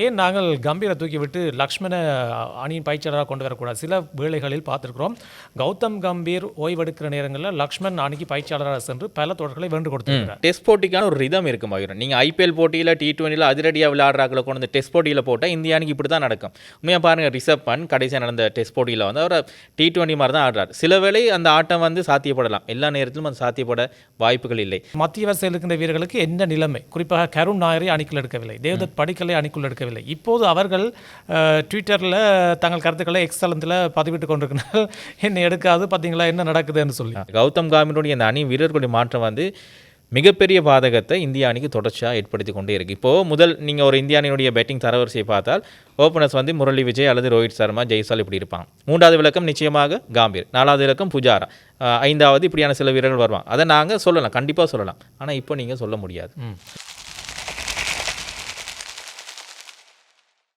ஏன் நாங்கள் கம்பீரை தூக்கிவிட்டு லக்ஷ்மண அணியின் பயிற்சியாளராக கொண்டு வரக்கூடாது? சில வேளைகளில் பார்த்துருக்கிறோம், கௌதம் கம்பீர் ஓய்வெடுக்கிற நேரங்களில் லக்ஷ்மண் அணிக்கு பயிற்சியாளராக சென்று பல தொடர்களை வென்று கொடுத்துருக்கிறார். டெஸ்ட் போட்டிக்கான ஒரு ரிதம் இருக்கு மயூரன். நீங்கள் ஐபிஎல் போட்டியில் T20 அதிரடியாக விளையாடுறாக்களை கொண்டு வந்து டெஸ்ட் போட்டியில் போட்டால் இந்திய அணிக்கு இப்படி தான் நடக்கும். உண்மையாக பாருங்கள், ரிஷப் பண்ட் கடைசியாக நடந்த டெஸ்ட் போட்டியில் வந்து அவர் T20 மாதிரி தான் ஆடுறார். சில வேளை அந்த ஆட்டம் வந்து சாத்தியப்படலாம், எல்லா நேரத்திலும் அது சாத்தியப்பட வாய்ப்புகள் இல்லை. மத்திய வரிசையில் இருக்கின்ற வீரர்களுக்கு என்ன நிலைமை? குறிப்பாக கருண் நாயரை அணிக்குள் எடுக்கவில்லை, தேவ்தத் படிக்கலை அணிக்குள் எடுக்கவில்லை. இப்போது அவர்கள் ட்விட்டரில் தங்கள் கருத்துக்களை எக்ஸலந்தில் பதிவிட்டு கொண்டிருக்கிறார்கள், என்ன எடுக்காது பார்த்தீங்களா என்ன நடக்குதுன்னு சொல்லி. கௌதம் கம்பீருடைய அந்த அணி வீரர்களுடைய மாற்றம் வந்து மிகப்பெரிய பாதகத்தை இந்திய அணிக்கு தொடர்ச்சியாக ஏற்படுத்தி கொண்டே இருக்குது. இப்போது முதல் நீங்கள் ஒரு இந்திய அணியுடைய பேட்டிங் தரவரிசையை பார்த்தால் ஓப்பனர்ஸ் வந்து முரளி விஜய் அல்லது ரோஹித் சர்மா, ஜெய்ஸ்வால் இப்படி இருப்பாங்க. 3வது விளக்கம் நிச்சயமாக காம்பீர், 4வது விளக்கம் புஜாரா, 5வது இப்படியான சில வீரர்கள் வருவாங்க. அதை நாங்கள் சொல்லலாம், கண்டிப்பாக சொல்லலாம். ஆனால் இப்போ நீங்கள் சொல்ல முடியாது.